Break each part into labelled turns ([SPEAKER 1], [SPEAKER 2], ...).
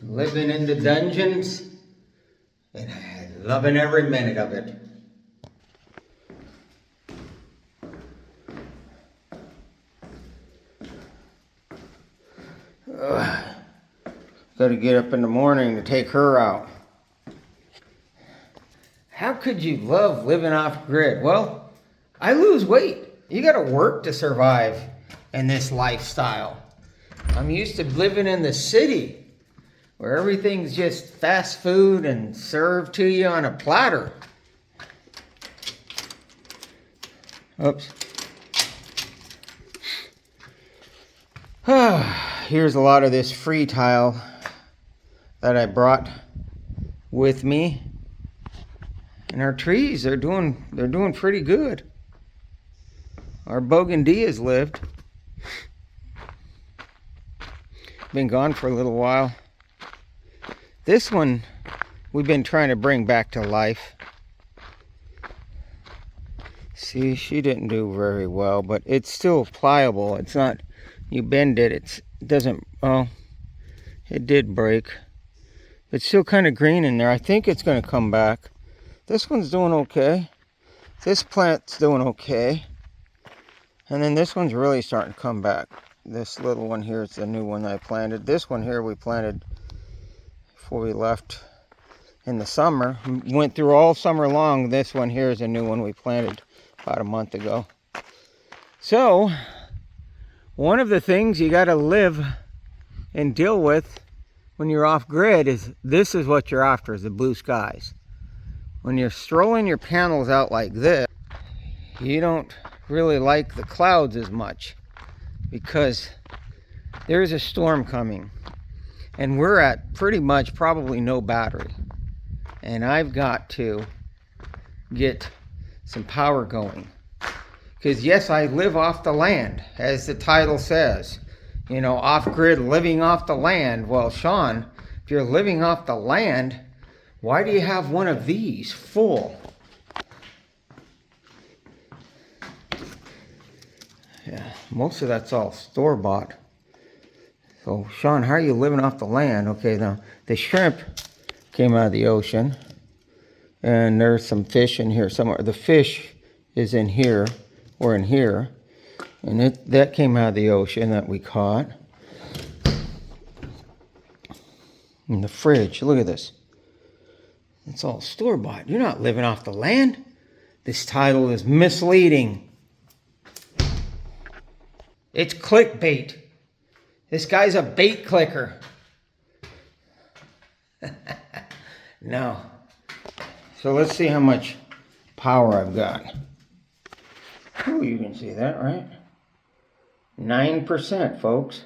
[SPEAKER 1] living in the dungeons, and I'm loving every minute of it. Got to get up in the morning to take her out. How could you love living off grid? Well, I lose weight. You got to work to survive in this lifestyle. I'm used to living in the city where everything's just fast food and served to you on a platter. Oops. Here's a lot of this free tile that I brought with me. And our trees, they're doing pretty good. Our bougainvilleas lived. Been gone for a little while. This one we've been trying to bring back to life. See, she didn't do very well, but it's still pliable. It's not, you bend it, it doesn't, oh, it did break. It's still kind of green in there. I think it's going to come back. This one's doing okay. This plant's doing okay. And then this one's really starting to come back. This little one here is the new one I planted. This one here we planted before we left in the summer. Went through all summer long. This one here is a new one we planted about a month ago. So, one of the things you got to live and deal with when you're off grid is this is what you're after, is the blue skies. When you're strolling your panels out like this, you don't really like the clouds as much because there's a storm coming and we're at pretty much probably no battery, and I've got to get some power going because yes, I live off the land, as the title says, you know, off grid, living off the land. Well, Sean, if you're living off the land, why do you have one of these full? Yeah, most of that's all store-bought. So, Sean, how are you living off the land? Okay, now, the shrimp came out of the ocean. And there's some fish in here somewhere. The fish is in here, or in here. And that came out of the ocean that we caught. In the fridge, look at this. It's all store-bought. You're not living off the land. This title is misleading. It's clickbait. This guy's a bait clicker. No. So let's see how much power I've got. Ooh, you can see that, right? 9%, folks.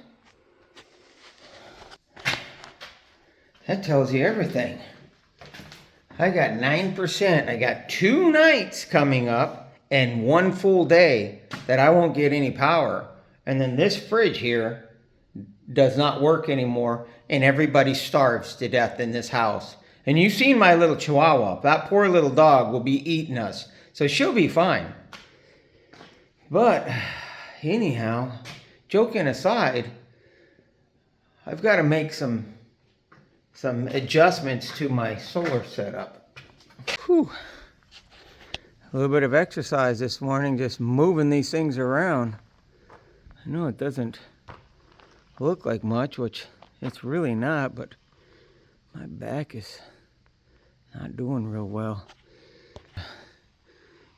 [SPEAKER 1] That tells you everything. I got 9%. I got 2 nights coming up and 1 full day that I won't get any power. And then this fridge here does not work anymore, and everybody starves to death in this house. And you've seen my little chihuahua. That poor little dog will be eating us. So she'll be fine. But anyhow, joking aside, I've got to make some adjustments to my solar setup. Whew. A little bit of exercise this morning, just moving these things around. I know it doesn't look like much, which it's really not, but my back is not doing real well.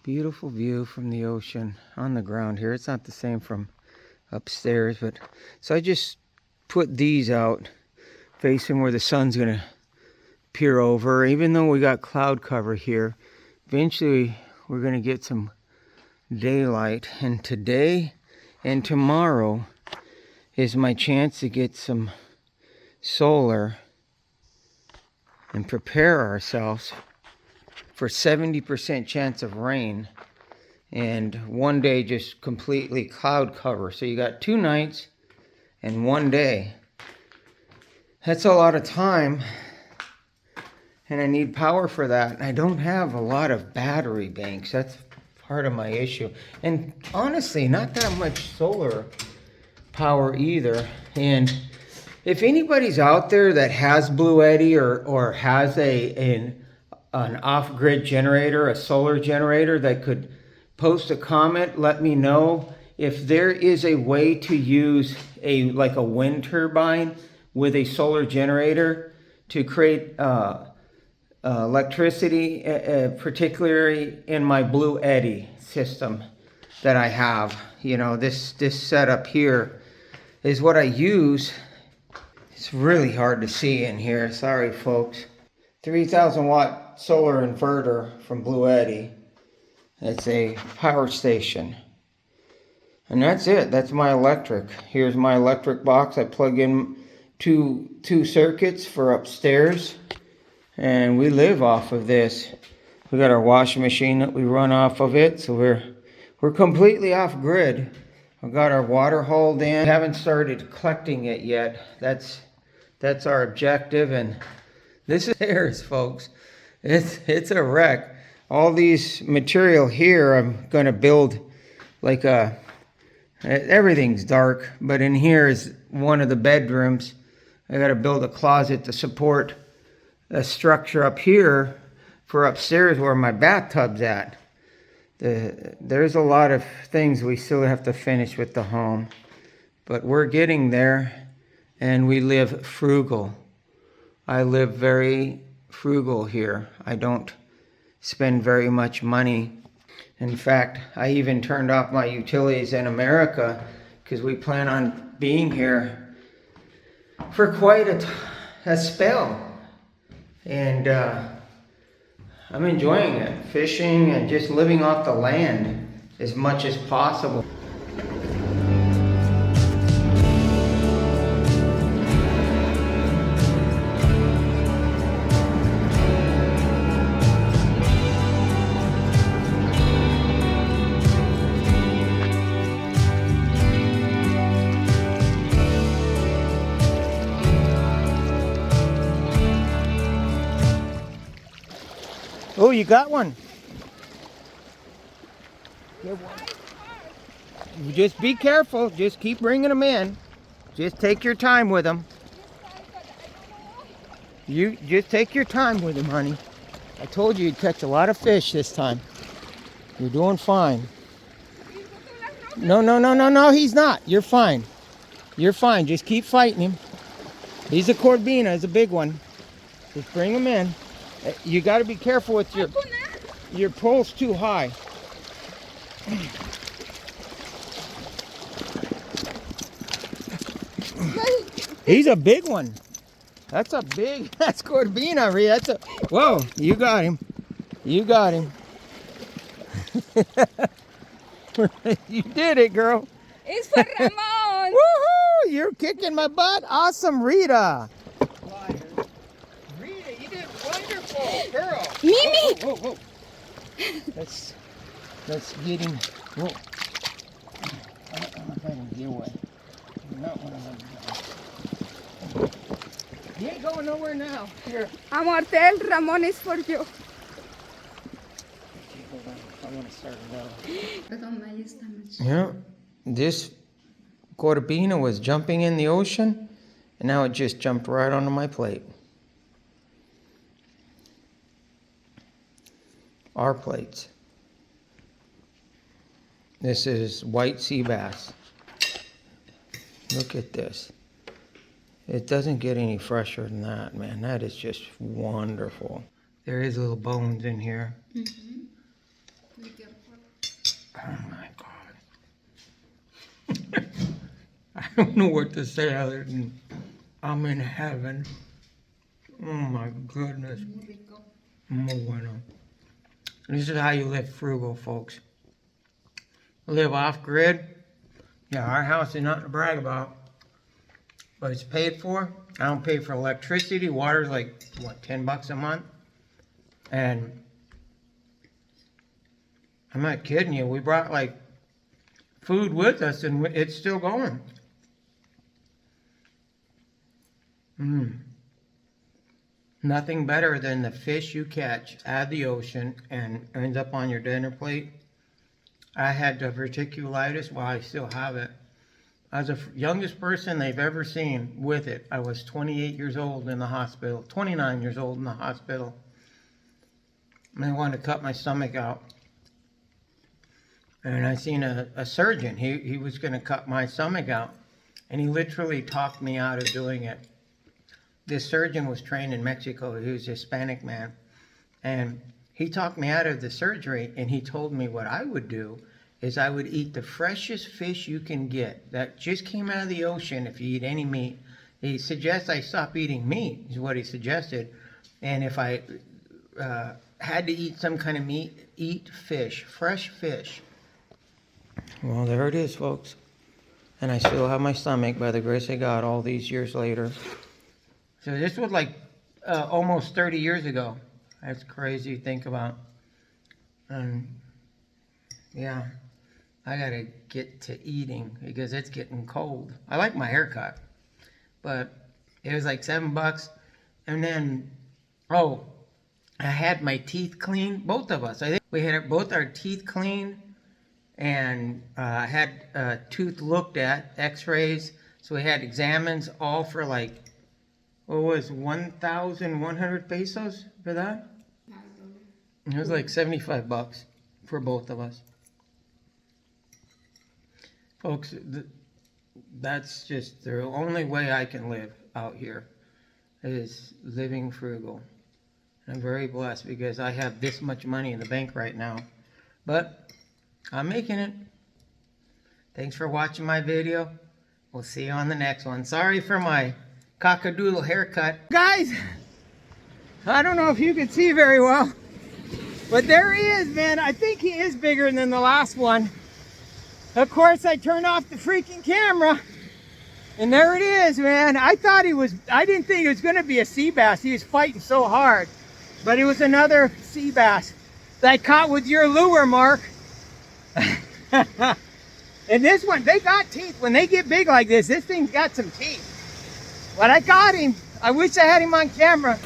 [SPEAKER 1] Beautiful view from the ocean on the ground here. It's not the same from upstairs, but so I just put these out facing where the sun's gonna peer over. Even though we got cloud cover here, eventually we're gonna get some daylight, and today and tomorrow is my chance to get some solar and prepare ourselves for 70% chance of rain and one day just completely cloud cover. So you got 2 nights and 1 day. That's a lot of time, and I need power for that. And I don't have a lot of battery banks. That's part of my issue. And honestly, not that much solar power either. And If anybody's out there that has Blue Eddy or has an off-grid generator, a solar generator, that could post a comment, let me know if there is a way to use like a wind turbine with a solar generator to create electricity, particularly in my Blue Eddy system that I have. You know, this setup here is what I use. It's really hard to see in here. Sorry, folks. 3,000 watt solar inverter from Blue Eddy. It's a power station. And that's it. That's my electric. Here's my electric box. I plug in two circuits for upstairs. And we live off of this. We got our washing machine that we run off of it. So we're completely off grid. I've got our water hauled in. We haven't started collecting it yet. That's our objective. And this is theirs, folks. It's a wreck. All these material here, I'm going to build like everything's dark, but in here is one of the bedrooms. I got to build a closet to support a structure up here for upstairs where my bathtub's at. There's a lot of things we still have to finish with the home, but we're getting there, and we live frugal. I live very frugal here. I don't spend very much money. In fact, I even turned off my utilities in America because we plan on being here for quite a spell. And I'm enjoying it. Fishing and just living off the land as much as possible. Oh, you got one. You just be careful. Just keep bringing them in. Just take your time with them. You just take your time with them, honey. I told you you'd catch a lot of fish this time. You're doing fine. No, he's not. You're fine. You're fine. Just keep fighting him. He's a Corbina. He's a big one. Just bring him in. You got to be careful with your pole's too high. He's a big one. That's Corbina, Rhea. Whoa, you got him. You got him. You did it, girl.
[SPEAKER 2] It's for Ramon.
[SPEAKER 1] Woohoo! You're kicking my butt. Awesome, Rita. Rita, you did wonderful, girl.
[SPEAKER 2] Mimi.
[SPEAKER 1] Whoa. Let's get him. Whoa. I'm letting you away. Not one of them. He ain't going nowhere now. Here.
[SPEAKER 2] Amortel, Ramon is for you.
[SPEAKER 1] Okay, hold on. I want to start it out. Yeah, this Corbina was jumping in the ocean, and now it just jumped right onto my plate. Our plates. This is white sea bass. Look at this. It doesn't get any fresher than that, man. That is just wonderful. There is little bones in here. Mm-hmm. Oh my God. I don't know what to say other than I'm in heaven. Oh my goodness. Muy bueno. This is how you live frugal, folks. Live off grid. Yeah, our house is nothing to brag about, but it's paid for. I don't pay for electricity. Water's like, what, $10 a month? And I'm not kidding you. We brought like food with us and it's still going. Nothing better than the fish you catch out of the ocean and ends up on your dinner plate. I had diverticulitis. Well, I still have it. I was the youngest person they've ever seen with it. I was 28 years old in the hospital, 29 years old in the hospital. And they wanted to cut my stomach out. And I seen a surgeon. He was going to cut my stomach out. And he literally talked me out of doing it. This surgeon was trained in Mexico. He was a Hispanic man. And he talked me out of the surgery, and he told me what I would do is I would eat the freshest fish you can get that just came out of the ocean if you eat any meat. He suggests I stop eating meat, is what he suggested. And if I had to eat some kind of meat, eat fish, fresh fish. Well, there it is, folks. And I still have my stomach by the grace of God all these years later. So this was like almost 30 years ago. That's crazy to think about. And yeah, I gotta get to eating because it's getting cold. I like my haircut, but it was like $7. And then, oh, I had my teeth cleaned, both of us. I think we had both our teeth cleaned, and I had tooth looked at, x-rays. So we had examines all for like, what was 1,100 pesos for that? It was like $75 for both of us. Folks, that's just the only way I can live out here is living frugal. I'm very blessed because I have this much money in the bank right now. But I'm making it. Thanks for watching my video. We'll see you on the next one. Sorry for my cockadoodle haircut. Guys, I don't know if you can see very well, but there he is, man. I think he is bigger than the last one. Of course, I turned off the freaking camera, and there it is, man. I didn't think it was going to be a sea bass. He was fighting so hard, but it was another sea bass that I caught with your lure, Mark. And this one, they got teeth. When they get big like this thing's got some teeth. But I got him. I wish I had him on camera.